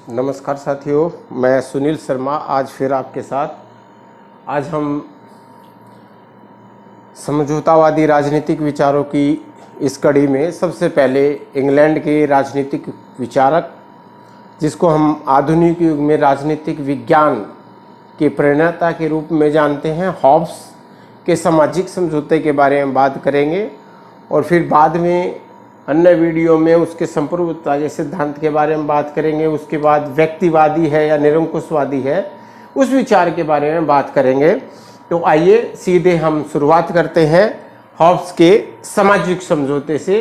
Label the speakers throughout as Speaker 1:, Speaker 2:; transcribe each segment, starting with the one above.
Speaker 1: नमस्कार साथियों, मैं सुनील शर्मा आज फिर आपके साथ। आज हम समझौतावादी राजनीतिक विचारों की इस कड़ी में सबसे पहले इंग्लैंड के राजनीतिक विचारक, जिसको हम आधुनिक युग में राजनीतिक विज्ञान के प्रणेता के रूप में जानते हैं, हॉब्स के सामाजिक समझौते के बारे में बात करेंगे। और फिर बाद में अन्य वीडियो में उसके संप्रभुता के सिद्धांत के बारे में बात करेंगे। उसके बाद व्यक्तिवादी है या निरंकुशवादी है, उस विचार के बारे में बात करेंगे। तो आइए सीधे हम शुरुआत करते हैं हॉब्स के सामाजिक समझौते से।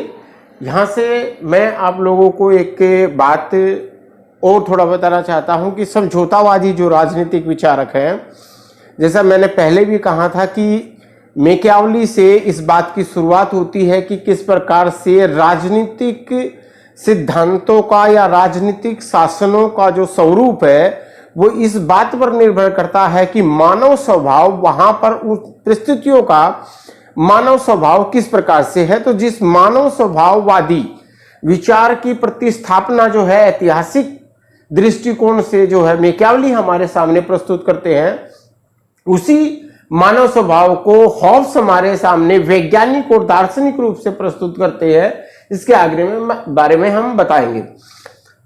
Speaker 1: यहाँ से मैं आप लोगों को एक बात और थोड़ा बताना चाहता हूँ कि समझौतावादी जो राजनीतिक विचारक हैं, जैसा मैंने पहले भी कहा था कि मैकियावेली से इस बात की शुरुआत होती है कि किस प्रकार से राजनीतिक सिद्धांतों का या राजनीतिक शासनों का जो स्वरूप है वो इस बात पर निर्भर करता है कि मानव स्वभाव, वहां पर उस परिस्थितियों का मानव स्वभाव किस प्रकार से है। तो जिस मानव स्वभाववादी विचार की प्रतिस्थापना जो है ऐतिहासिक दृष्टिकोण से जो है मैकियावेली हमारे सामने प्रस्तुत करते हैं, उसी मानव स्वभाव को हॉब्स हमारे सामने वैज्ञानिक और दार्शनिक रूप से प्रस्तुत करते हैं। इसके आगे में बारे में हम बताएंगे।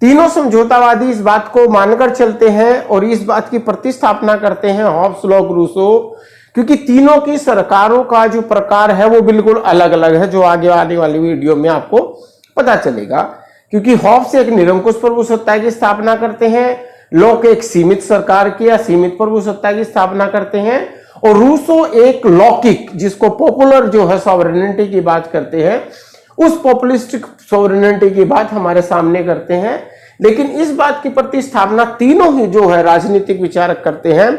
Speaker 1: तीनों समझौतावादी इस बात को मानकर चलते हैं और इस बात की प्रतिस्थापना करते हैं, हॉब्स, लॉक, रूसो, क्योंकि तीनों की सरकारों का जो प्रकार है वो बिल्कुल अलग अलग है, जो आगे आने वाली वीडियो में आपको पता चलेगा। क्योंकि हॉब्स एक निरंकुश प्रभुसत्ता की स्थापना करते हैं, लॉक एक सीमित सरकार की या सीमित प्रभुसत्ता की स्थापना करते हैं, और रूसो एक लौकिक, जिसको पॉपुलर जो है सॉवरेनिटी की बात करते हैं, उस पॉपुलिस्टिक सॉवरेनिटी की बात हमारे सामने करते हैं। लेकिन इस बात की प्रतिस्थापना तीनों ही जो है राजनीतिक विचारक करते हैं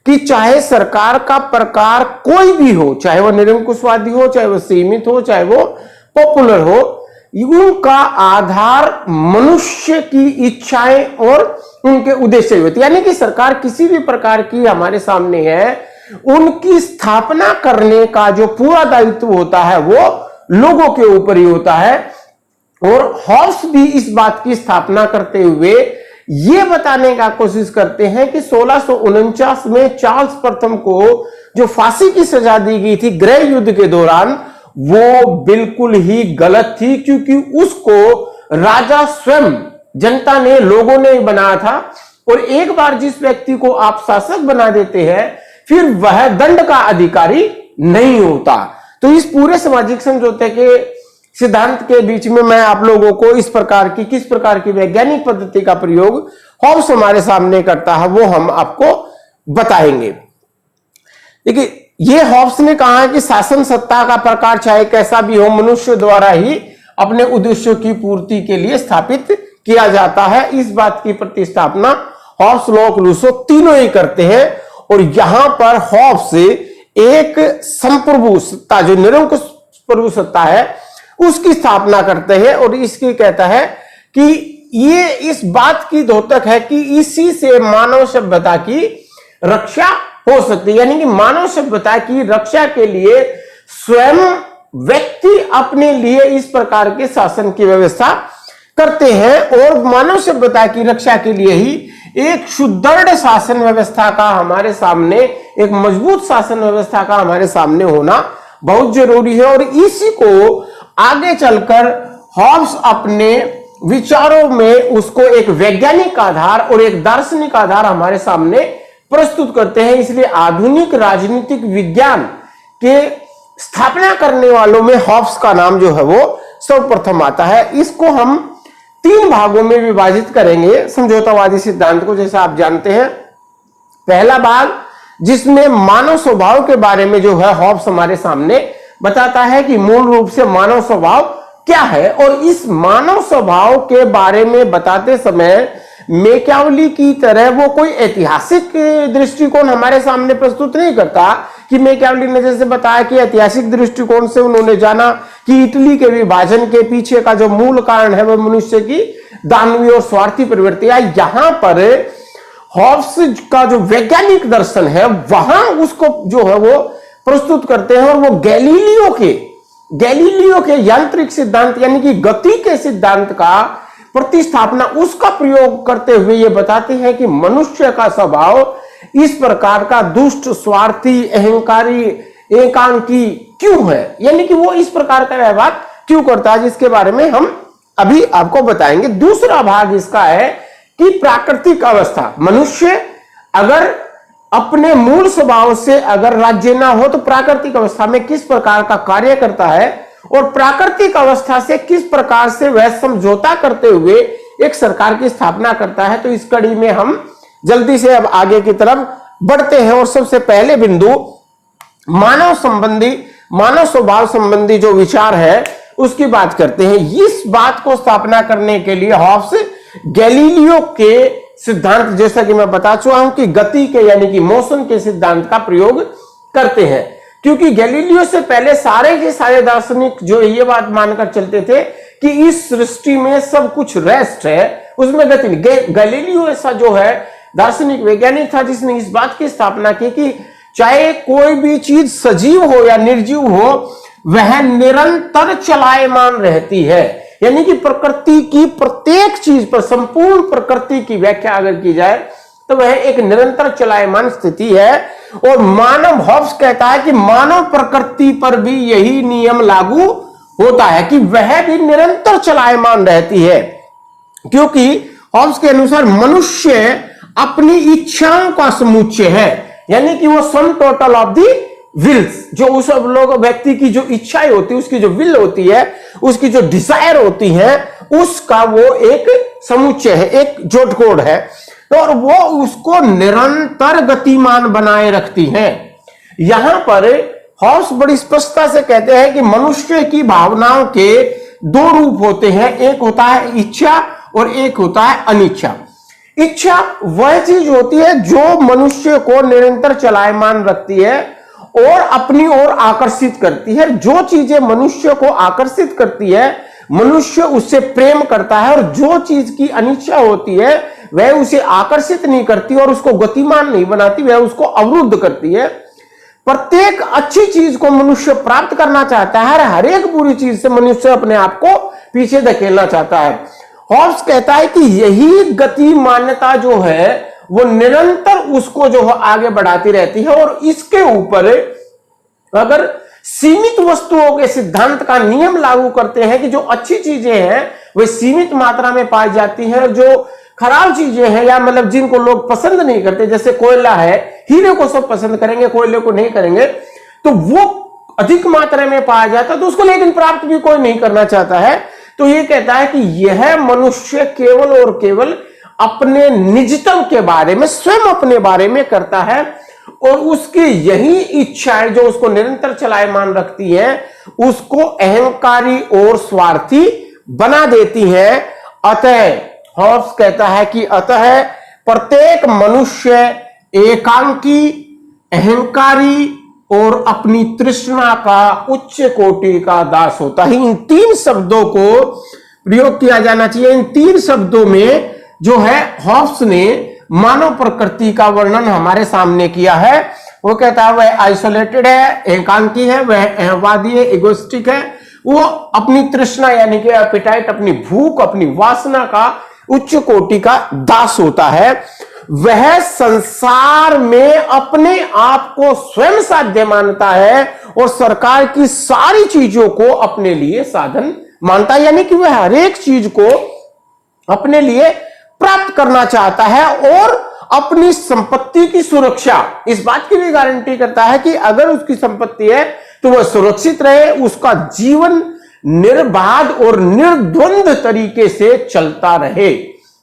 Speaker 1: कि चाहे सरकार का प्रकार कोई भी हो, चाहे वह निरंकुशवादी हो, चाहे वह सीमित हो, चाहे वो पॉपुलर हो, उनका आधार मनुष्य की इच्छाएं और उनके उद्देश्य होते, यानी कि सरकार किसी भी प्रकार की हमारे सामने है, उनकी स्थापना करने का जो पूरा दायित्व होता है वो लोगों के ऊपर ही होता है। और हॉब्स भी इस बात की स्थापना करते हुए ये बताने का कोशिश करते हैं कि 1649 में चार्ल्स प्रथम को जो फांसी की सजा दी गई थी गृह युद्ध के दौरान, वो बिल्कुल ही गलत थी, क्योंकि उसको राजा स्वयं, जनता ने, लोगों ने बनाया था। और एक बार जिस व्यक्ति को आप शासक बना देते हैं, फिर वह दंड का अधिकारी नहीं होता। तो इस पूरे सामाजिक समझौते के सिद्धांत के बीच में मैं आप लोगों को इस प्रकार की, किस प्रकार की वैज्ञानिक पद्धति का प्रयोग हॉब्स हमारे सामने करता है वो हम आपको बताएंगे। देखिए, ये हॉब्स ने कहा है कि शासन सत्ता का प्रकार चाहे कैसा भी हो, मनुष्य द्वारा ही अपने उद्देश्यों की पूर्ति के लिए स्थापित किया जाता है। इस बात की प्रतिस्थापना हॉब्स, लॉक, रूसो तीनों ही करते हैं। और यहां पर हॉब्स एक संप्रभु सत्ता, जो निरंकुश प्रभु सत्ता है, उसकी स्थापना करते हैं। और इसकी कहता है कि ये इस बात की द्योतक है कि इसी से मानव सभ्यता की रक्षा हो सकती है, यानी कि मानव सभ्यता की रक्षा के लिए स्वयं व्यक्ति अपने लिए इस प्रकार के शासन की व्यवस्था करते हैं। और मानव सभ्यता की रक्षा के लिए ही एक सुदृढ़ शासन व्यवस्था का हमारे सामने, एक मजबूत शासन व्यवस्था का हमारे सामने होना बहुत जरूरी है। और इसी को आगे चलकर हॉब्स अपने विचारों में उसको एक वैज्ञानिक आधार और एक दार्शनिक आधार हमारे सामने प्रस्तुत करते हैं। इसलिए आधुनिक राजनीतिक विज्ञान के स्थापना करने वालों में हॉब्स का नाम जो है वो सर्वप्रथम आता है। इसको हम 3 भागों में विभाजित करेंगे समझौतावादी सिद्धांत को, जैसा आप जानते हैं। पहला भाग, जिसमें मानव स्वभाव के बारे में जो है हॉब्स हमारे सामने बताता है कि मूल रूप से मानव स्वभाव क्या है। और इस मानव स्वभाव के बारे में बताते समय मैकियावेली की तरह वो कोई ऐतिहासिक दृष्टिकोण हमारे सामने प्रस्तुत नहीं करता कि मैकियावेली ने जैसे बताया कि ऐतिहासिक दृष्टिकोण से उन्होंने जाना कि इटली के विभाजन के पीछे का जो मूल कारण है वह मनुष्य की दानवीय और स्वार्थी प्रवृत्ति है। यहां पर हॉब्स का जो वैज्ञानिक दर्शन है वहां उसको जो है वो प्रस्तुत करते हैं। और वो गैलीलियो के यांत्रिक सिद्धांत, यानी कि गति के सिद्धांत का प्रतिस्थापना उसका प्रयोग करते हुए ये बताते हैं कि मनुष्य का स्वभाव इस प्रकार का दुष्ट, स्वार्थी, अहंकारी, एकांकी क्यों है, यानी कि वो इस प्रकार का व्यवहार क्यों करता है, जिसके बारे में हम अभी आपको बताएंगे। दूसरा भाग इसका है कि प्राकृतिक अवस्था, मनुष्य अगर अपने मूल स्वभाव से अगर राज्य ना हो तो प्राकृतिक अवस्था में किस प्रकार का कार्य करता है और प्राकृतिक अवस्था से किस प्रकार से वह समझौता करते हुए एक सरकार की स्थापना करता है। तो इस कड़ी में हम जल्दी से अब आगे की तरफ बढ़ते हैं और सबसे पहले बिंदु मानव स्वभाव संबंधी जो विचार है उसकी बात करते हैं। इस बात को स्थापना करने के लिए हॉब्स गैलीलियो के सिद्धांत, जैसा कि मैं बता चुका हूं कि गति के यानी कि मोशन के सिद्धांत का प्रयोग करते हैं, क्योंकि गैलीलियो से पहले सारे के सारे दार्शनिक जो ये बात मानकर चलते थे कि इस सृष्टि में सब कुछ रेस्ट है, उसमें गति नहीं। गैलीलियो ऐसा जो है दार्शनिक वैज्ञानिक था जिसने इस बात की स्थापना की कि चाहे कोई भी चीज सजीव हो या निर्जीव हो, वह निरंतर चलायमान रहती है। यानी कि प्रकृति की प्रत्येक चीज पर, संपूर्ण प्रकृति की व्याख्या अगर की जाए तो वह एक निरंतर चलायमान स्थिति है। और मानव, हॉब्स कहता है कि मानव प्रकृति पर भी यही नियम लागू होता है कि वह भी निरंतर चलायमान रहती है, क्योंकि हॉब्स के अनुसार मनुष्य अपनी इच्छाओं का समुच्चय है, यानी कि वो sum total of the wills, जो उस लोग व्यक्ति की जो इच्छाएं होती है, उसकी जो विल होती है, उसकी जो डिजायर होती है, उसका वो एक समुच्चय है, एक जोड़कोड़ है, और वो उसको निरंतर गतिमान बनाए रखती हैं। यहां पर हॉब्स बड़ी स्पष्टता से कहते हैं कि मनुष्य की भावनाओं के दो रूप होते हैं, एक होता है इच्छा और एक होता है अनिच्छा। इच्छा वह चीज होती है जो मनुष्य को निरंतर चलायमान रखती है और अपनी ओर आकर्षित करती है। जो चीजें मनुष्य को आकर्षित करती है, मनुष्य उससे प्रेम करता है, और जो चीज की अनिच्छा होती है वह उसे आकर्षित नहीं करती और उसको गतिमान नहीं बनाती, वह उसको अवरुद्ध करती है। प्रत्येक अच्छी चीज को मनुष्य प्राप्त करना चाहता है, हर एक बुरी चीज से मनुष्य अपने आप को पीछे धकेलना चाहता है। हॉब्स कहता है कि यही गतिमान्यता जो है वो निरंतर उसको जो है आगे बढ़ाती रहती है, और इसके ऊपर अगर सीमित वस्तुओं के सिद्धांत का नियम लागू करते हैं कि जो अच्छी चीजें हैं वे सीमित मात्रा में पाई जाती हैं, और जो खराब चीजें हैं या मतलब जिनको लोग पसंद नहीं करते, जैसे कोयला है, हीरे को सब पसंद करेंगे, कोयले को नहीं करेंगे, तो वो अधिक मात्रा में पाया जाता है, तो उसको लेकिन प्राप्त भी कोई नहीं करना चाहता है। तो ये कहता है कि यह मनुष्य केवल और केवल अपने निजत्व के बारे में, स्वयं अपने बारे में करता है, और उसकी यही इच्छाएं जो उसको निरंतर चलायमान रखती हैं, उसको अहंकारी और स्वार्थी बना देती हैं। अतः हॉब्स कहता है कि अतः प्रत्येक मनुष्य एकांकी, अहंकारी और अपनी तृष्णा का उच्च कोटि का दास होता है। इन तीन शब्दों को प्रयोग किया जाना चाहिए। इन तीन शब्दों में जो है हॉब्स ने मानव प्रकृति का वर्णन हमारे सामने किया है। वो कहता है वह आइसोलेटेड है, एकांकी है, वह अहंवादी है, इगोइस्टिक है, वो अपनी तृष्णा यानी कि एपेटाइट, अपनी भूख, अपनी वासना का उच्च कोटि का दास होता है। वह संसार में अपने आप को स्वयं साध्य मानता है और सरकार की सारी चीजों को अपने लिए साधन मानता है, यानी कि वह हर एक चीज को अपने लिए प्राप्त करना चाहता है और अपनी संपत्ति की सुरक्षा इस बात की भी गारंटी करता है कि अगर उसकी संपत्ति है तो वह सुरक्षित रहे, उसका जीवन निर्बाध और निर्द्वंद तरीके से चलता रहे,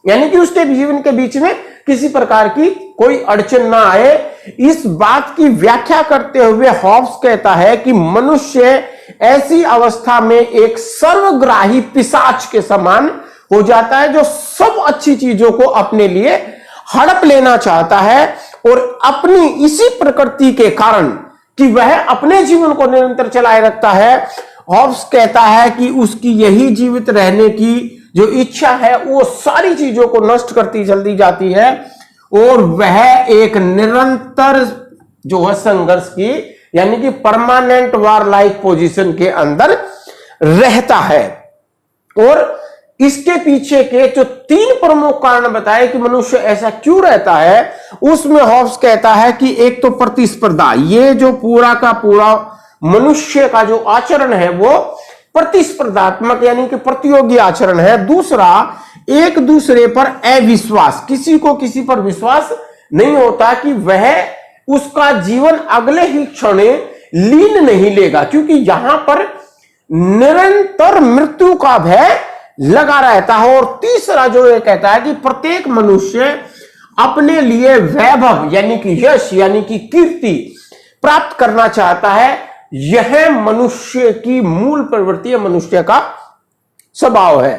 Speaker 1: यानी कि उसके जीवन के बीच में किसी प्रकार की कोई अड़चन ना आए। इस बात की व्याख्या करते हुए हॉब्स कहता है कि मनुष्य ऐसी अवस्था में एक सर्वग्राही पिशाच के समान हो जाता है, जो सब अच्छी चीजों को अपने लिए हड़प लेना चाहता है, और अपनी इसी प्रकृति के कारण कि वह अपने जीवन को निरंतर चलाए रखता है, हॉब्स कहता है कि उसकी यही जीवित रहने की जो इच्छा है वो सारी चीजों को नष्ट करती चलती जाती है, और वह एक निरंतर जो है संघर्ष की यानी कि परमानेंट वार लाइक पोजीशन के अंदर रहता है। और इसके पीछे के जो 3 प्रमुख कारण बताए कि मनुष्य ऐसा क्यों रहता है, उसमें हॉब्स कहता है कि एक तो प्रतिस्पर्धा, ये जो पूरा का पूरा मनुष्य का जो आचरण है वो प्रतिस्पर्धात्मक यानी कि प्रतियोगी आचरण है। दूसरा, एक दूसरे पर अविश्वास, किसी को किसी पर विश्वास नहीं होता कि वह उसका जीवन अगले ही क्षण लीन नहीं लेगा, क्योंकि यहां पर निरंतर मृत्यु का भय लगा रहता है। और तीसरा जो ये कहता है कि प्रत्येक मनुष्य अपने लिए वैभव यानी कि यश यानी कि कीर्ति प्राप्त करना चाहता है। यह मनुष्य की मूल प्रवृत्ति, मनुष्य का स्वभाव है।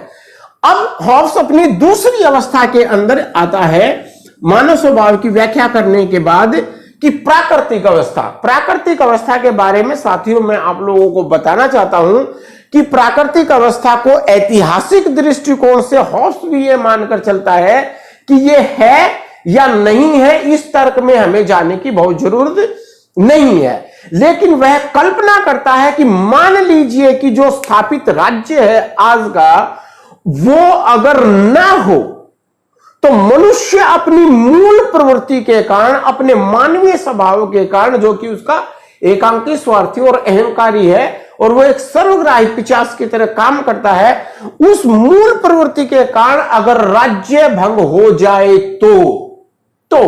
Speaker 1: अब हॉब्स अपनी दूसरी अवस्था के अंदर आता है मानव स्वभाव की व्याख्या करने के बाद कि प्राकृतिक अवस्था। प्राकृतिक अवस्था के बारे में साथियों मैं आप लोगों को बताना चाहता हूं कि प्राकृतिक अवस्था को ऐतिहासिक दृष्टिकोण से हॉब्स भी यह मानकर चलता है कि यह है या नहीं है, इस तर्क में हमें जाने की बहुत जरूरत नहीं है। लेकिन वह कल्पना करता है कि मान लीजिए कि जो स्थापित राज्य है आज का, वो अगर ना हो तो मनुष्य अपनी मूल प्रवृत्ति के कारण, अपने मानवीय स्वभाव के कारण, जो कि उसका एकांकी, स्वार्थी और अहंकारी है और वो एक सर्वग्राही पिशाच की तरह काम करता है, उस मूल प्रवृत्ति के कारण अगर राज्य भंग हो जाए तो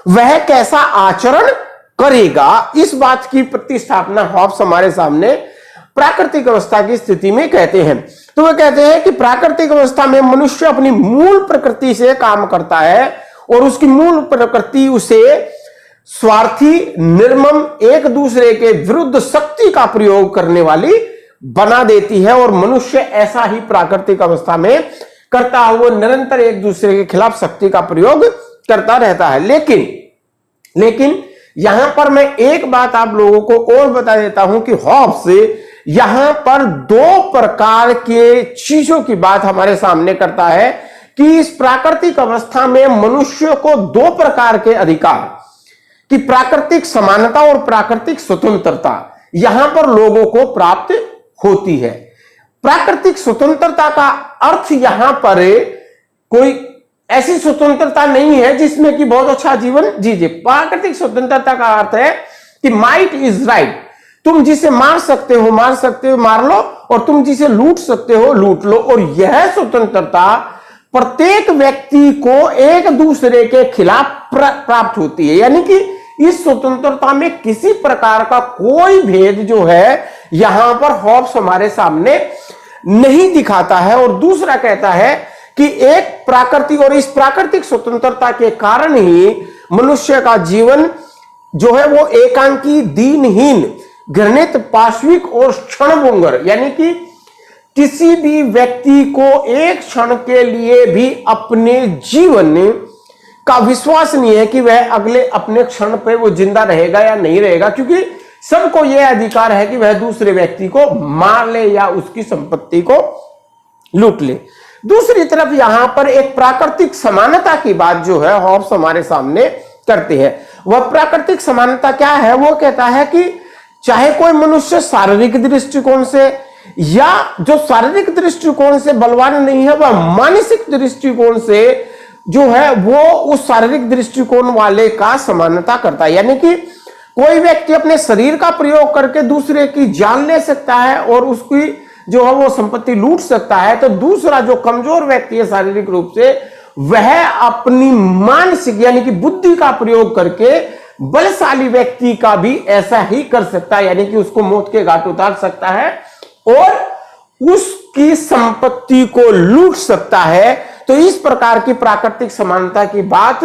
Speaker 1: वह कैसा आचरण करेगा, इस बात की प्रतिस्थापना हॉब्स हमारे सामने प्राकृतिक अवस्था की स्थिति में कहते हैं। तो वे कहते हैं कि प्राकृतिक अवस्था में मनुष्य अपनी मूल प्रकृति से काम करता है और उसकी मूल प्रकृति उसे स्वार्थी, निर्मम, एक दूसरे के विरुद्ध शक्ति का प्रयोग करने वाली बना देती है। और मनुष्य ऐसा ही प्राकृतिक अवस्था में करता है, वो निरंतर एक दूसरे के खिलाफ शक्ति का प्रयोग करता रहता है। लेकिन यहां पर मैं एक बात आप लोगों को और बता देता हूं कि हॉब्स यहां पर 2 प्रकार के चीजों की बात हमारे सामने करता है कि इस प्राकृतिक अवस्था में मनुष्य को 2 प्रकार के अधिकार, कि प्राकृतिक समानता और प्राकृतिक स्वतंत्रता यहां पर लोगों को प्राप्त होती है। प्राकृतिक स्वतंत्रता का अर्थ यहां पर कोई ऐसी स्वतंत्रता नहीं है जिसमें कि बहुत अच्छा जीवन जीजिए। प्राकृतिक स्वतंत्रता का अर्थ है कि माइट इज राइट, तुम जिसे मार सकते हो मार लो, और तुम जिसे लूट सकते हो लूट लो। और यह स्वतंत्रता प्रत्येक व्यक्ति को एक दूसरे के खिलाफ प्राप्त होती है, यानी कि इस स्वतंत्रता में किसी प्रकार का कोई भेद जो है यहां पर हॉब्स हमारे सामने नहीं दिखाता है। और दूसरा कहता है कि एक प्राकृतिक, और इस प्राकृतिक स्वतंत्रता के कारण ही मनुष्य का जीवन जो है वो एकांकी, दीनहीन, घृणित, पाशविक और क्षणभंगुर, यानी कि किसी भी व्यक्ति को एक क्षण के लिए भी अपने जीवन का विश्वास नहीं है कि वह अगले अपने क्षण पे वो जिंदा रहेगा या नहीं रहेगा, क्योंकि सबको यह अधिकार है कि वह दूसरे व्यक्ति को मार ले या उसकी संपत्ति को लूट ले। दूसरी तरफ यहां पर एक प्राकृतिक समानता की बात जो है हॉब्स हमारे सामने करते हैं। वह प्राकृतिक समानता क्या है? वो कहता है कि चाहे कोई मनुष्य शारीरिक दृष्टिकोण से, या जो शारीरिक दृष्टिकोण से बलवान नहीं है, वह मानसिक दृष्टिकोण से जो है वो उस शारीरिक दृष्टिकोण वाले का समानता करता है। यानी कि कोई व्यक्ति अपने शरीर का प्रयोग करके दूसरे की जान ले सकता है और उसकी जो है वो संपत्ति लूट सकता है, तो दूसरा जो कमजोर व्यक्ति है शारीरिक रूप से, वह अपनी मानसिक यानी कि बुद्धि का प्रयोग करके बलशाली व्यक्ति का भी ऐसा ही कर सकता है, यानी कि उसको मौत के घाट उतार सकता है और उसकी संपत्ति को लूट सकता है। तो इस प्रकार की प्राकृतिक समानता की बात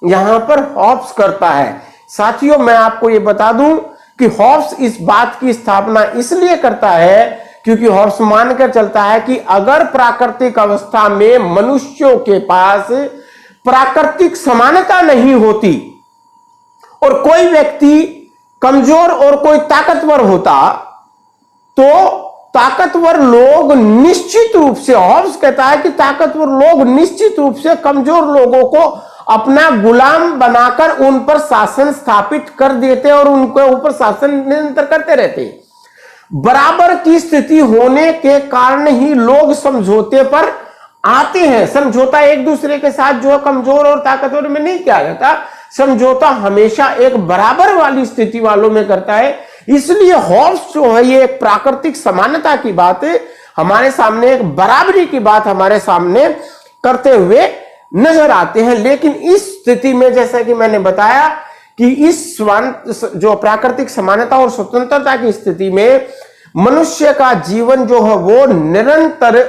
Speaker 1: यहां पर हॉब्स करता है। साथियों, मैं आपको यह बता दूं कि हॉब्स इस बात की स्थापना इसलिए करता है क्योंकि हॉब्स मानकर चलता है कि अगर प्राकृतिक अवस्था में मनुष्यों के पास प्राकृतिक समानता नहीं होती और कोई व्यक्ति कमजोर और कोई ताकतवर होता, तो ताकतवर लोग निश्चित रूप से, हॉब्स कहता है कि ताकतवर लोग निश्चित रूप से कमजोर लोगों को अपना गुलाम बनाकर उन पर शासन स्थापित कर देते और उनके ऊपर शासन निरंतर करते रहते। बराबर की स्थिति होने के कारण ही लोग समझौते पर आते हैं। समझौता एक दूसरे के साथ जो है कमजोर और ताकतवर में नहीं किया जाता, समझौता हमेशा एक बराबर वाली स्थिति वालों में करता है। इसलिए हॉब्स जो है ये एक प्राकृतिक समानता की बात है हमारे सामने, एक बराबरी की बात हमारे सामने करते हुए नजर आते हैं। लेकिन इस स्थिति में जैसा कि मैंने बताया कि इस जो प्राकृतिक समानता और स्वतंत्रता की स्थिति में मनुष्य का जीवन जो है वो निरंतर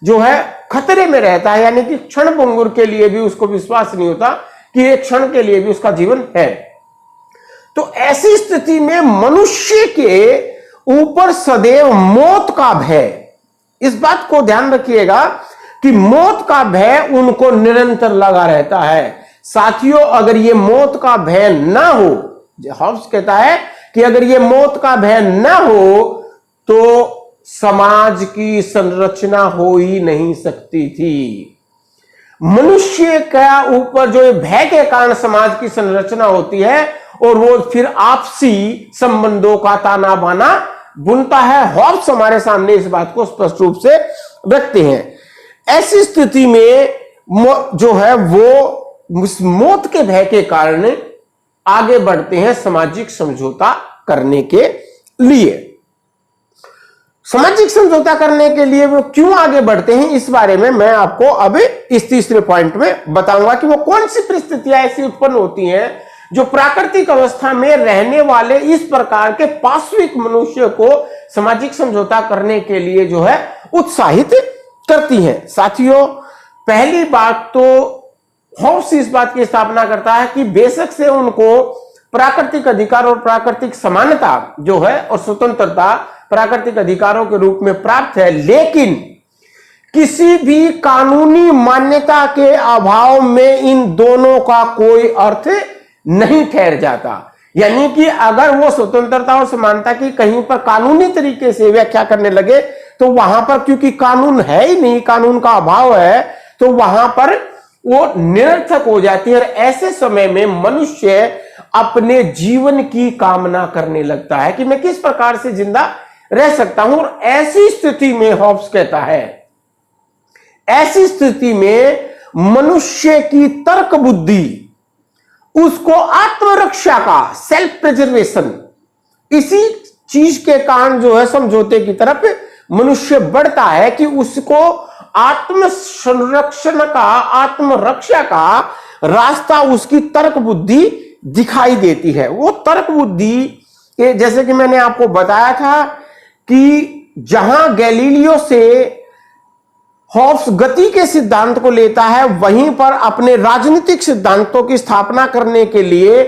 Speaker 1: जो है खतरे में रहता है, यानी कि क्षण भंगुर के लिए भी उसको विश्वास नहीं होता कि एक क्षण के लिए भी उसका जीवन है। तो ऐसी स्थिति में मनुष्य के ऊपर सदैव मौत का भय, इस बात को ध्यान रखिएगा कि मौत का भय उनको निरंतर लगा रहता है। साथियों, अगर ये मौत का भय ना हो, हॉब्स कहता है कि अगर ये मौत का भय ना हो तो समाज की संरचना हो ही नहीं सकती थी। मनुष्य का ऊपर जो भय के कारण समाज की संरचना होती है और वो फिर आपसी संबंधों का ताना बाना बुनता है। हॉब्स हमारे सामने इस बात को स्पष्ट रूप से रखते हैं। ऐसी स्थिति में जो है वो मौत के भय के कारण आगे बढ़ते हैं सामाजिक समझौता करने के लिए। सामाजिक समझौता करने के लिए वो क्यों आगे बढ़ते हैं, इस बारे में मैं आपको अब इस तीसरे पॉइंट में बताऊंगा कि वो कौन सी परिस्थितियां ऐसी उत्पन्न होती हैं जो प्राकृतिक अवस्था में रहने वाले इस प्रकार के पार्श्विक मनुष्य को सामाजिक समझौता करने के लिए जो है उत्साहित करती हैं। साथियों, पहली बात तो हॉब्स इस बात की स्थापना करता है कि बेशक से उनको प्राकृतिक अधिकार और प्राकृतिक समानता जो है और स्वतंत्रता प्राकृतिक अधिकारों के रूप में प्राप्त है, लेकिन किसी भी कानूनी मान्यता के अभाव में इन दोनों का कोई अर्थ नहीं ठहर जाता। यानी कि अगर वो स्वतंत्रता और समानता की कहीं पर कानूनी तरीके से व्याख्या करने लगे तो वहां पर क्योंकि कानून है ही नहीं, कानून का अभाव है, तो वहां पर वो निरर्थक हो जाती है। और ऐसे समय में मनुष्य अपने जीवन की कामना करने लगता है कि मैं किस प्रकार से जिंदा रह सकता हूं। और ऐसी स्थिति में हॉब्स कहता है, ऐसी स्थिति में मनुष्य की तर्क बुद्धि उसको आत्मरक्षा का, सेल्फ प्रिजर्वेशन, इसी चीज के कारण जो है समझौते की तरफ मनुष्य बढ़ता है कि उसको आत्म संरक्षण का, आत्मरक्षा का रास्ता उसकी तर्क बुद्धि दिखाई देती है। वो तर्क बुद्धि जैसे कि मैंने आपको बताया था कि जहां गैलीलियो से हॉब्स गति के सिद्धांत को लेता है, वहीं पर अपने राजनीतिक सिद्धांतों की स्थापना करने के लिए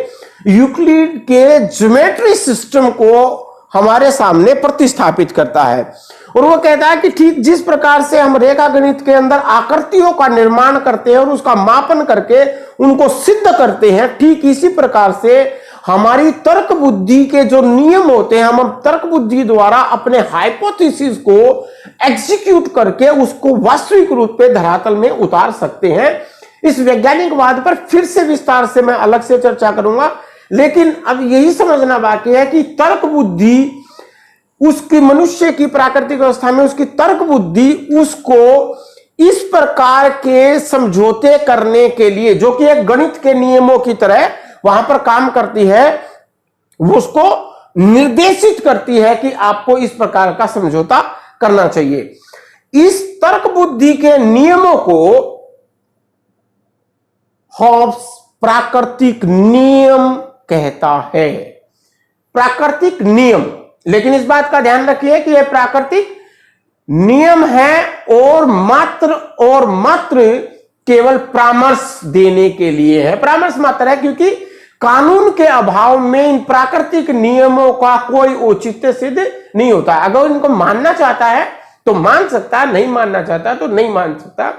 Speaker 1: यूक्लिड के ज्योमेट्री सिस्टम को हमारे सामने प्रतिस्थापित करता है। और वो कहता है कि ठीक जिस प्रकार से हम रेखा गणित के अंदर आकृतियों का निर्माण करते हैं और उसका मापन करके उनको सिद्ध करते हैं, ठीक इसी प्रकार से हमारी तर्क बुद्धि के जो नियम होते हैं, हम तर्क बुद्धि द्वारा अपने हाइपोथेसिस को एग्जीक्यूट करके उसको वास्तविक रूप पे धरातल में उतार सकते हैं। इस वैज्ञानिकवाद पर फिर से विस्तार से मैं अलग से चर्चा करूंगा, लेकिन अब यही समझना बाकी है कि तर्क बुद्धि उसकी, मनुष्य की प्राकृतिक अवस्था में उसकी तर्क बुद्धि उसको इस प्रकार के समझौते करने के लिए, जो कि एक गणित के नियमों की तरह वहां पर काम करती है, वो उसको निर्देशित करती है कि आपको इस प्रकार का समझौता करना चाहिए। इस तर्क बुद्धि के नियमों को हॉब्स प्राकृतिक नियम कहता है। प्राकृतिक नियम, लेकिन इस बात का ध्यान रखिए कि यह प्राकृतिक नियम है और मात्र केवल परामर्श देने के लिए है। परामर्श मात्र है, क्योंकि कानून के अभाव में इन प्राकृतिक नियमों का कोई औचित्य सिद्ध नहीं होता। अगर इनको मानना चाहता है तो मान सकता है, नहीं मानना चाहता तो नहीं मान सकता।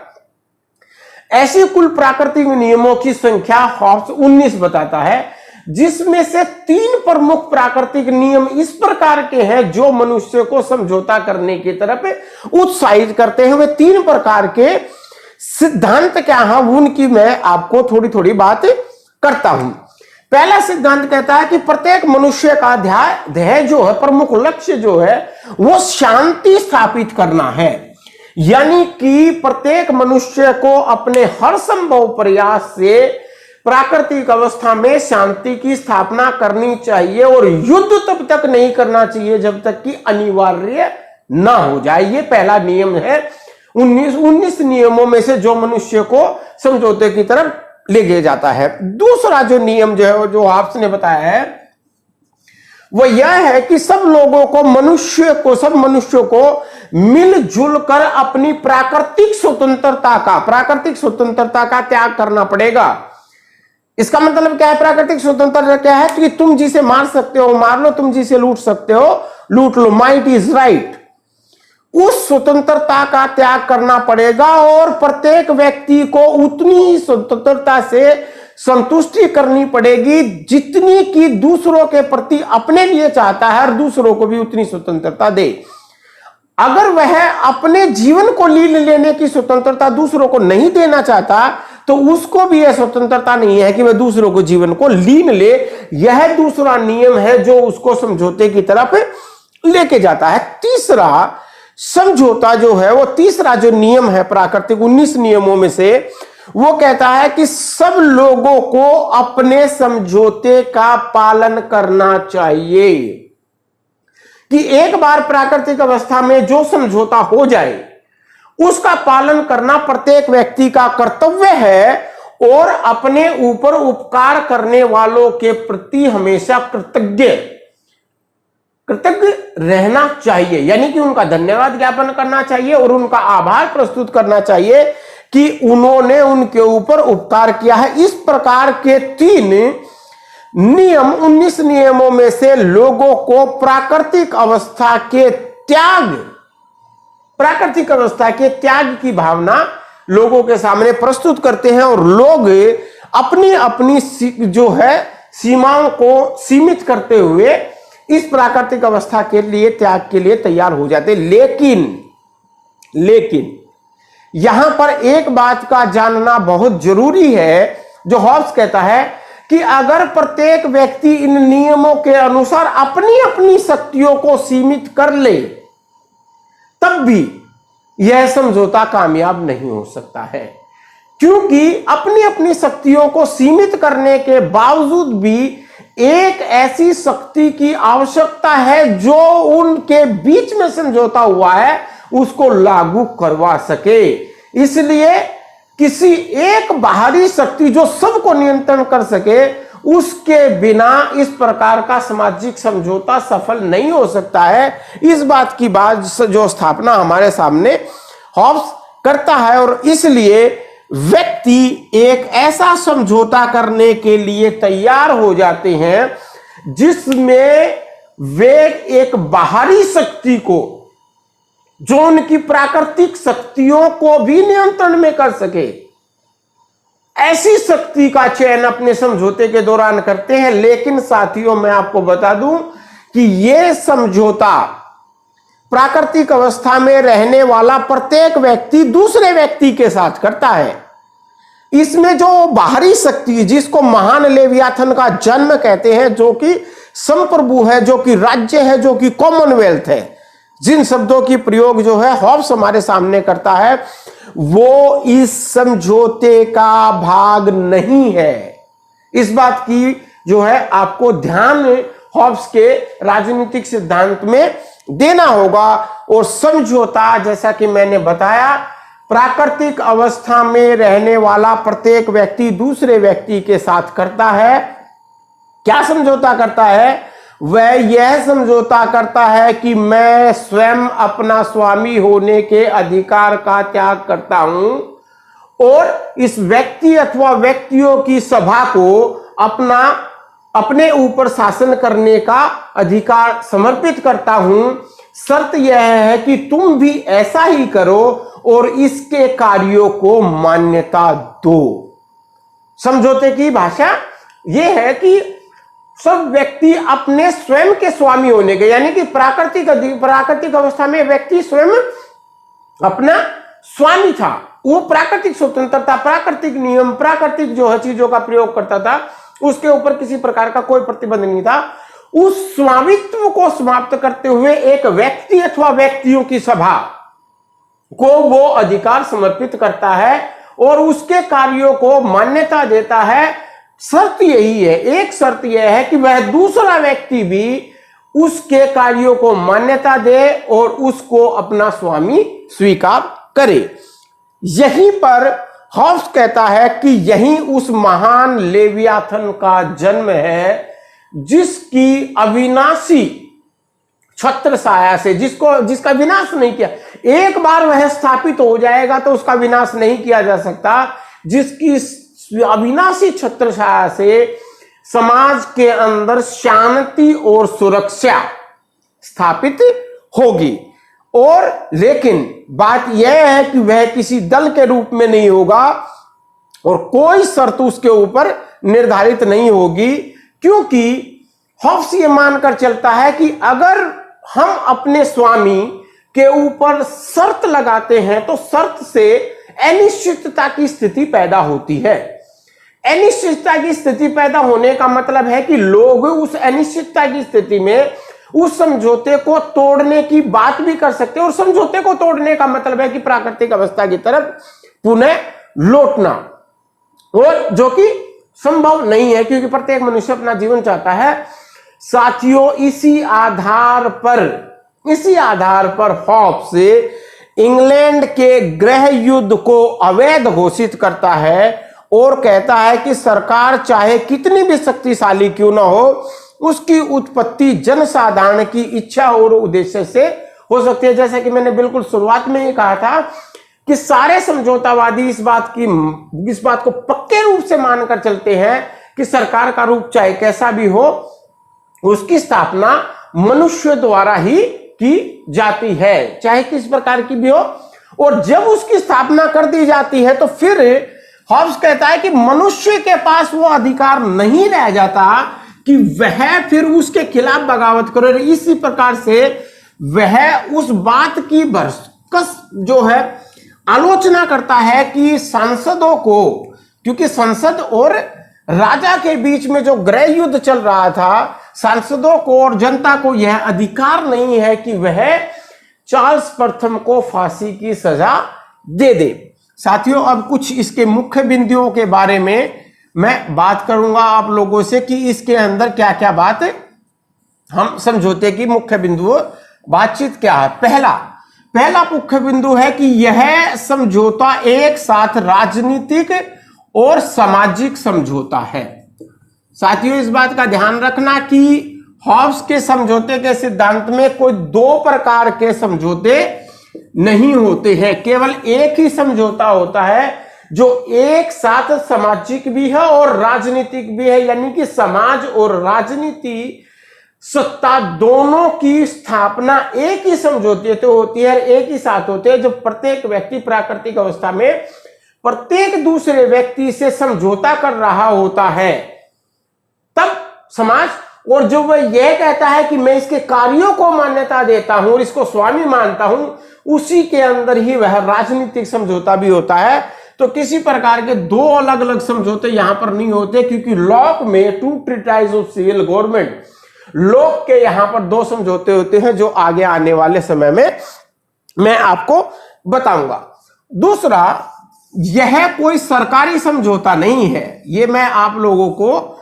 Speaker 1: ऐसे कुल प्राकृतिक नियमों की संख्या हॉब्स 19 बताता है, जिसमें से 3 प्रमुख प्राकृतिक नियम इस प्रकार के हैं जो मनुष्य को समझौता करने की तरफ उत्साहित करते हैं। वे 3 प्रकार के सिद्धांत क्या है उनकी मैं आपको थोड़ी थोड़ी बात करता हूं। पहला सिद्धांत कहता है कि प्रत्येक मनुष्य का ध्येय जो है, प्रमुख लक्ष्य जो है, वो शांति स्थापित करना है। यानी कि प्रत्येक मनुष्य को अपने हर संभव प्रयास से प्राकृतिक अवस्था में शांति की स्थापना करनी चाहिए और युद्ध तब तक नहीं करना चाहिए जब तक कि अनिवार्य ना हो जाए। ये पहला नियम है 19 नियमों में से जो मनुष्य को समझौते की तरफ ले गया जाता है। दूसरा जो नियम जो है जो हॉब्स ने बताया है वो यह है कि सब मनुष्यों को मिलजुल कर अपनी प्राकृतिक स्वतंत्रता का त्याग करना पड़ेगा। इसका मतलब क्या है? प्राकृतिक स्वतंत्रता क्या है कि तुम जिसे मार सकते हो मार लो, तुम जिसे लूट सकते हो लूट लो, माइट इज राइट। उस स्वतंत्रता का त्याग करना पड़ेगा और प्रत्येक व्यक्ति को उतनी ही स्वतंत्रता से संतुष्टि करनी पड़ेगी जितनी कि दूसरों के प्रति अपने लिए चाहता है और दूसरों को भी उतनी स्वतंत्रता दे। अगर वह अपने जीवन को लीन लेने की स्वतंत्रता दूसरों को नहीं देना चाहता तो उसको भी यह स्वतंत्रता नहीं है कि वह दूसरों को जीवन को लीन ले। यह दूसरा नियम है जो उसको समझौते की तरफ लेके जाता है। तीसरा समझौता जो है वो तीसरा जो नियम है प्राकृतिक 19 नियमों में से वो कहता है कि सब लोगों को अपने समझौते का पालन करना चाहिए। कि एक बार प्राकृतिक अवस्था में जो समझौता हो जाए उसका पालन करना प्रत्येक व्यक्ति का कर्तव्य है और अपने ऊपर उपकार करने वालों के प्रति हमेशा कृतज्ञ रहना चाहिए। यानी कि उनका धन्यवाद ज्ञापन करना चाहिए और उनका आभार प्रस्तुत करना चाहिए कि उन्होंने उनके ऊपर उपकार किया है। इस प्रकार के 3 नियम 19 नियमों में से लोगों को प्राकृतिक अवस्था के त्याग की भावना लोगों के सामने प्रस्तुत करते हैं और लोग अपनी अपनी जो है सीमाओं को सीमित करते हुए इस प्राकृतिक अवस्था के लिए त्याग के लिए तैयार हो जाते। लेकिन यहां पर एक बात का जानना बहुत जरूरी है जो हॉब्स कहता है कि अगर प्रत्येक व्यक्ति इन नियमों के अनुसार अपनी अपनी शक्तियों को सीमित कर ले तब भी यह समझौता कामयाब नहीं हो सकता है, क्योंकि अपनी अपनी शक्तियों को सीमित करने के बावजूद भी एक ऐसी शक्ति की आवश्यकता है जो उनके बीच में समझौता हुआ है उसको लागू करवा सके। इसलिए किसी एक बाहरी शक्ति जो सबको नियंत्रण कर सके उसके बिना इस प्रकार का सामाजिक समझौता सफल नहीं हो सकता है। इस बात की जो स्थापना हमारे सामने हॉब्स करता है और इसलिए व्यक्ति एक ऐसा समझौता करने के लिए तैयार हो जाते हैं जिसमें वे एक बाहरी शक्ति को जो उनकी प्राकृतिक शक्तियों को भी नियंत्रण में कर सके ऐसी शक्ति का चयन अपने समझौते के दौरान करते हैं। लेकिन साथियों मैं आपको बता दूं कि यह समझौता प्राकृतिक अवस्था में रहने वाला प्रत्येक व्यक्ति दूसरे व्यक्ति के साथ करता है। इसमें जो बाहरी शक्ति जिसको महान लेवियाथन का जन्म कहते हैं, जो कि संप्रभु है, जो कि राज्य है, जो कि कॉमनवेल्थ है, जिन शब्दों की प्रयोग जो है हॉब्स हमारे सामने करता है वो इस समझौते का भाग नहीं है। इस बात की जो है आपको ध्यान हॉब्स के राजनीतिक सिद्धांत में देना होगा। और समझौता जैसा कि मैंने बताया प्राकृतिक अवस्था में रहने वाला प्रत्येक व्यक्ति दूसरे व्यक्ति के साथ करता है। क्या समझौता करता है? वह यह समझौता करता है कि मैं स्वयं अपना स्वामी होने के अधिकार का त्याग करता हूं और इस व्यक्ति अथवा व्यक्तियों की सभा को अपने ऊपर शासन करने का अधिकार समर्पित करता हूं। शर्त यह है कि तुम भी ऐसा ही करो और इसके कार्यों को मान्यता दो। समझौते की भाषा यह है कि सब व्यक्ति अपने स्वयं के स्वामी होने के, यानी कि प्राकृतिक अवस्था में व्यक्ति स्वयं अपना स्वामी था। वो प्राकृतिक स्वतंत्रता, प्राकृतिक नियम, प्राकृतिक जो है चीजों का प्रयोग करता था, उसके ऊपर किसी प्रकार का कोई प्रतिबंध नहीं था। उस स्वामित्व को समाप्त करते हुए एक व्यक्ति अथवा व्यक्तियों की सभा को वो अधिकार समर्पित करता है और उसके कार्यों को मान्यता देता है। शर्त यही है, एक शर्त यह है कि वह दूसरा व्यक्ति भी उसके कार्यों को मान्यता दे और उसको अपना स्वामी स्वीकार करे। यहीं पर हॉब्स कहता है कि यही उस महान लेवियाथन का जन्म है जिसकी अविनाशी छत्र छाया से, जिसका विनाश नहीं किया, एक बार वह स्थापित हो जाएगा तो उसका विनाश नहीं किया जा सकता, जिसकी अविनाशी छत्र छाया से समाज के अंदर शांति और सुरक्षा स्थापित होगी। और लेकिन बात यह है कि वह किसी दल के रूप में नहीं होगा और कोई शर्त उसके ऊपर निर्धारित नहीं होगी, क्योंकि हॉब्स ये मानकर चलता है कि अगर हम अपने स्वामी के ऊपर शर्त लगाते हैं तो शर्त से अनिश्चितता की स्थिति पैदा होती है। अनिश्चितता की स्थिति पैदा होने का मतलब है कि लोग उस अनिश्चितता की स्थिति में उस समझौते को तोड़ने की बात भी कर सकते हैं, और समझौते को तोड़ने का मतलब है कि प्राकृतिक अवस्था की तरफ पुनः लौटना, और जो कि संभव नहीं है क्योंकि प्रत्येक मनुष्य अपना जीवन चाहता है। साथियों, इसी आधार पर हॉब्स इंग्लैंड के गृह युद्ध को अवैध घोषित करता है और कहता है कि सरकार चाहे कितनी भी शक्तिशाली क्यों ना हो, उसकी उत्पत्ति जनसाधारण की इच्छा और उद्देश्य से हो सकती है। जैसा कि मैंने बिल्कुल शुरुआत में ही कहा था कि सारे समझौतावादी इस बात को पक्के रूप से मानकर चलते हैं कि सरकार का रूप चाहे कैसा भी हो, उसकी स्थापना मनुष्य द्वारा ही की जाती है, चाहे किस प्रकार की भी हो। और जब उसकी स्थापना कर दी जाती है तो फिर हॉब्स कहता है कि मनुष्य के पास वो अधिकार नहीं रह जाता कि वह फिर उसके खिलाफ बगावत करे। इसी प्रकार से वह उस बात की भरसक जो है आलोचना करता है कि सांसदों को, क्योंकि संसद और राजा के बीच में जो गृह युद्ध चल रहा था, सांसदों को और जनता को यह अधिकार नहीं है कि वह चार्ल्स प्रथम को फांसी की सजा दे दे। साथियों, अब कुछ इसके मुख्य बिंदुओं के बारे में मैं बात करूंगा आप लोगों से कि इसके अंदर क्या क्या बात हम समझौते की मुख्य बिंदु बातचीत क्या है। पहला मुख्य बिंदु है कि यह समझौता एक साथ राजनीतिक और सामाजिक समझौता है। साथियों, इस बात का ध्यान रखना कि हॉब्स के समझौते के सिद्धांत में कोई दो प्रकार के समझौते नहीं होते हैं, केवल एक ही समझौता होता है जो एक साथ सामाजिक भी है और राजनीतिक भी है, यानी कि समाज और राजनीति सत्ता दोनों की स्थापना एक ही समझौते से होती है, एक ही साथ होते हैं। जब प्रत्येक व्यक्ति प्राकृतिक अवस्था में प्रत्येक दूसरे व्यक्ति से समझौता कर रहा होता है तब समाज, और जब वह यह कहता है कि मैं इसके कार्यों को मान्यता देता हूं और इसको स्वामी मानता हूं, उसी के अंदर ही वह राजनीतिक समझौता भी होता है। तो किसी प्रकार के दो अलग अलग समझौते यहां पर नहीं होते, क्योंकि लॉक में two treatise of civil government, Locke के यहां पर दो समझौते होते हैं जो आगे आने वाले समय में मैं आपको बताऊंगा। दूसरा, यह कोई सरकारी समझौता नहीं है, यह मैं आप लोगों को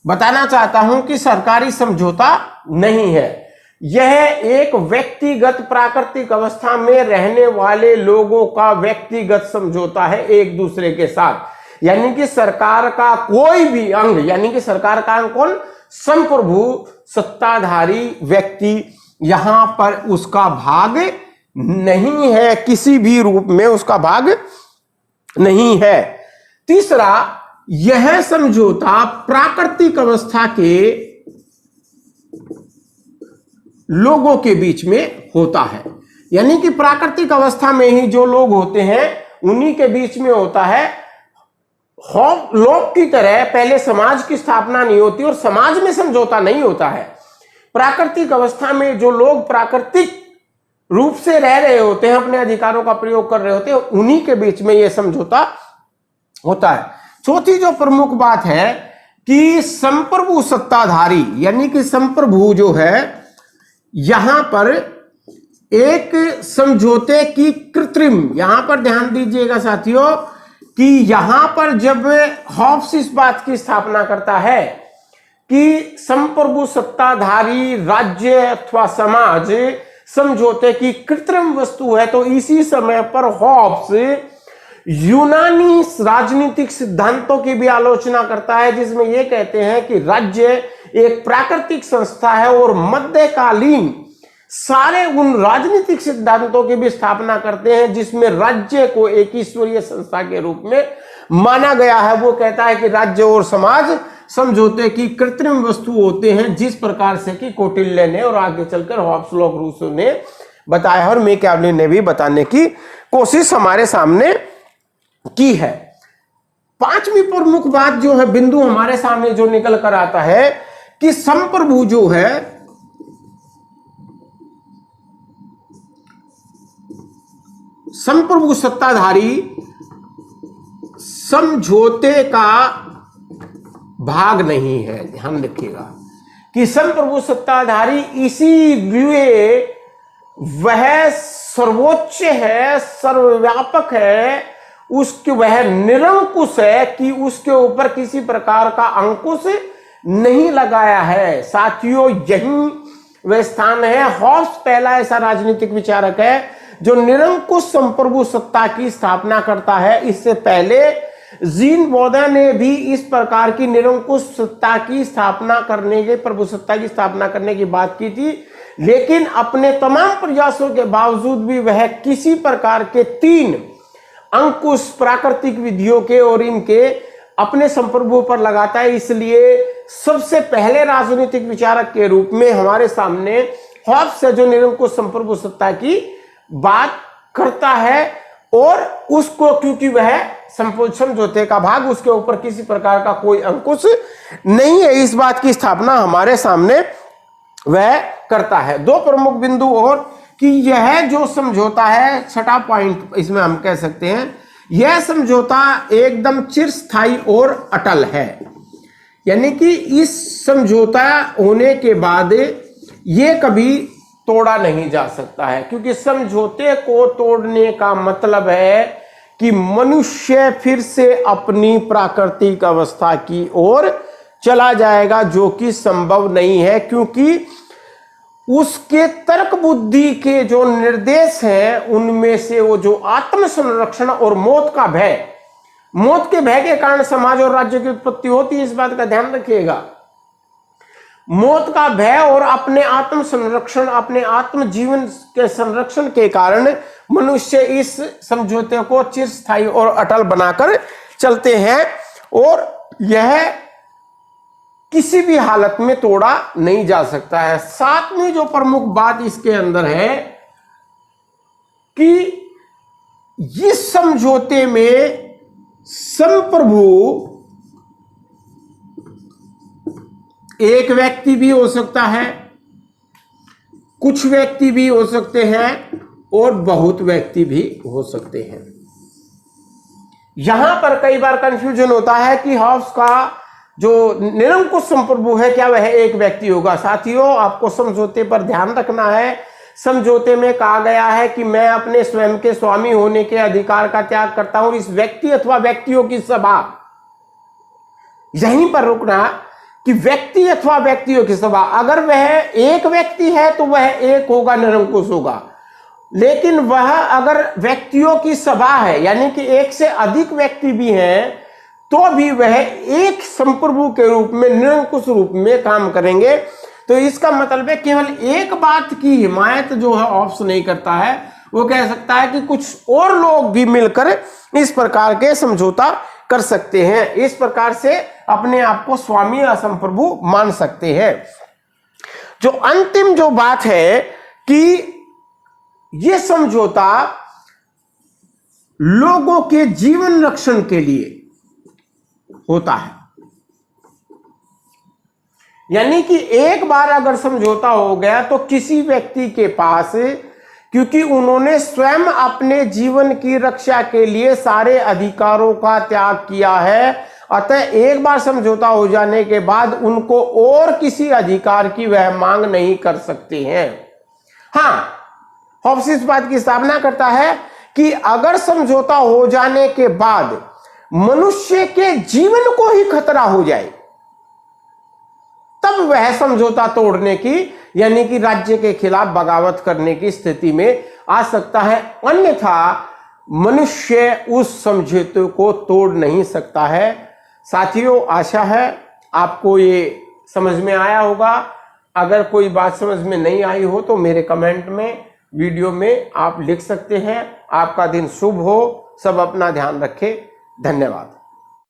Speaker 1: बताना चाहता हूं कि सरकारी समझौता नहीं है। यह एक व्यक्तिगत प्राकृतिक अवस्था में रहने वाले लोगों का व्यक्तिगत समझौता है एक दूसरे के साथ, यानी कि सरकार का कोई भी अंग, यानी कि सरकार का अंग कौन, संप्रभु सत्ताधारी व्यक्ति यहां पर उसका भाग नहीं है, किसी भी रूप में उसका भाग नहीं है। तीसरा, यह समझौता प्राकृतिक अवस्था के लोगों के बीच में होता है, यानी कि प्राकृतिक अवस्था में ही जो लोग होते हैं उन्हीं के बीच में होता है। लोक की तरह पहले समाज की स्थापना नहीं होती और समाज में समझौता नहीं होता है। प्राकृतिक अवस्था में जो लोग प्राकृतिक रूप से रह रहे होते हैं, अपने अधिकारों का प्रयोग कर रहे होते हैं, उन्हीं के बीच में यह समझौता होता है। चौथी जो प्रमुख बात है कि संप्रभु सत्ताधारी, यानी कि संप्रभु जो है यहां पर एक समझौते की कृत्रिम, यहां पर ध्यान दीजिएगा साथियों कि यहां पर जब हॉब्स इस बात की स्थापना करता है कि संप्रभु सत्ताधारी राज्य अथवा समाज समझौते की कृत्रिम वस्तु है, तो इसी समय पर हॉब्स यूनानी राजनीतिक सिद्धांतों की भी आलोचना करता है, जिसमें यह कहते हैं कि राज्य एक प्राकृतिक संस्था है, और मध्यकालीन सारे उन राजनीतिक सिद्धांतों की भी स्थापना करते हैं जिसमें राज्य को एक ईश्वरीय संस्था के रूप में माना गया है। वो कहता है कि राज्य और समाज समझौते की कृत्रिम वस्तु होते हैं, जिस प्रकार से कि कौटिल्य ने और आगे चलकर हॉब्स, लॉक, रूसो ने बताया और मैकियावेली ने भी बताने की कोशिश हमारे सामने की है। पांचवी प्रमुख बात जो है, बिंदु हमारे सामने जो निकल कर आता है कि संप्रभु जो है संप्रभु सत्ताधारी समझौते का भाग नहीं है। ध्यान रखिएगा कि संप्रभु सत्ताधारी इसीलिए वह सर्वोच्च है, सर्वव्यापक है, उसके वह निरंकुश है कि उसके ऊपर किसी प्रकार का अंकुश नहीं लगाया है। साथियों, यही वह स्थान है। हॉब्स पहला ऐसा राजनीतिक विचारक है जो निरंकुश संप्रभु सत्ता की स्थापना करता है। इससे पहले जीन बौद्धा ने भी इस प्रकार की निरंकुश सत्ता की स्थापना करने के, प्रभु सत्ता की स्थापना करने की बात की थी, लेकिन अपने तमाम प्रयासों के बावजूद भी वह किसी प्रकार के तीन अंकुश प्राकृतिक विधियों के और इनके अपने संप्रभु पर लगाता है। इसलिए सबसे पहले राजनीतिक विचारक के रूप में हमारे सामने हॉब्स है जो निरंकुश संप्रभु सत्ता की बात करता है, और उसको क्योंकि वह समझौते का भाग, उसके ऊपर किसी प्रकार का कोई अंकुश नहीं है, इस बात की स्थापना हमारे सामने वह करता है। दो प्रमुख बिंदु और कि यह जो समझौता है, छठा पॉइंट इसमें हम कह सकते हैं, यह समझौता एकदम चिरस्थायी और अटल है। यानी कि इस समझौता होने के बाद यह कभी तोड़ा नहीं जा सकता है, क्योंकि समझौते को तोड़ने का मतलब है कि मनुष्य फिर से अपनी प्राकृतिक अवस्था की ओर चला जाएगा, जो कि संभव नहीं है, क्योंकि उसके तर्क बुद्धि के जो निर्देश हैं उनमें से वो जो आत्म संरक्षण और मौत का भय, मौत के भय के कारण समाज और राज्य की उत्पत्ति होती है, इस बात का ध्यान रखिएगा। मौत का भय और अपने आत्म संरक्षण, अपने आत्म जीवन के संरक्षण के कारण मनुष्य इस समझौते को चिरस्थायी और अटल बनाकर चलते हैं, और यह किसी भी हालत में तोड़ा नहीं जा सकता है। सातवीं जो प्रमुख बात इसके अंदर है कि इस समझौते में संप्रभु एक व्यक्ति भी हो सकता है, कुछ व्यक्ति भी हो सकते हैं, और बहुत व्यक्ति भी हो सकते हैं। यहां पर कई बार कंफ्यूजन होता है कि हॉब्स का जो निरंकुश संप्रभु है, क्या वह एक व्यक्ति होगा। साथियों, आपको समझौते पर ध्यान रखना है। समझौते में कहा गया है कि मैं अपने स्वयं के स्वामी होने के अधिकार का त्याग करता हूं। इस व्यक्ति अथवा व्यक्तियों की सभा, यहीं पर रुकना कि व्यक्ति अथवा व्यक्तियों की सभा, अगर वह एक व्यक्ति है तो वह एक होगा, निरंकुश होगा, लेकिन वह अगर व्यक्तियों की सभा है, यानी कि एक से अधिक व्यक्ति भी हैं, तो भी वह एक संप्रभु के रूप में, निरंकुश रूप में काम करेंगे। तो इसका मतलब है केवल एक बात की हिमायत जो है हॉब्स नहीं करता है, वो कह सकता है कि कुछ और लोग भी मिलकर इस प्रकार के समझौता कर सकते हैं, इस प्रकार से अपने आप को स्वामी या संप्रभु मान सकते हैं। जो अंतिम जो बात है कि यह समझौता लोगों के जीवन रक्षण के लिए होता है, यानी कि एक बार अगर समझौता हो गया तो किसी व्यक्ति के पास, क्योंकि उन्होंने स्वयं अपने जीवन की रक्षा के लिए सारे अधिकारों का त्याग किया है, अतः एक बार समझौता हो जाने के बाद उनको और किसी अधिकार की वह मांग नहीं कर सकते हैं। हाँ, हॉब्स इस बात की स्थापना करता है कि अगर समझौता हो जाने के बाद मनुष्य के जीवन को ही खतरा हो जाए, तब वह समझौता तोड़ने की यानी कि राज्य के खिलाफ बगावत करने की स्थिति में आ सकता है, अन्यथा मनुष्य उस समझौते को तोड़ नहीं सकता है। साथियों, आशा है आपको ये समझ में आया होगा। अगर कोई बात समझ में नहीं आई हो तो मेरे कमेंट में, वीडियो में आप लिख सकते हैं। आपका दिन शुभ हो। सब अपना ध्यान रखें। धन्यवाद।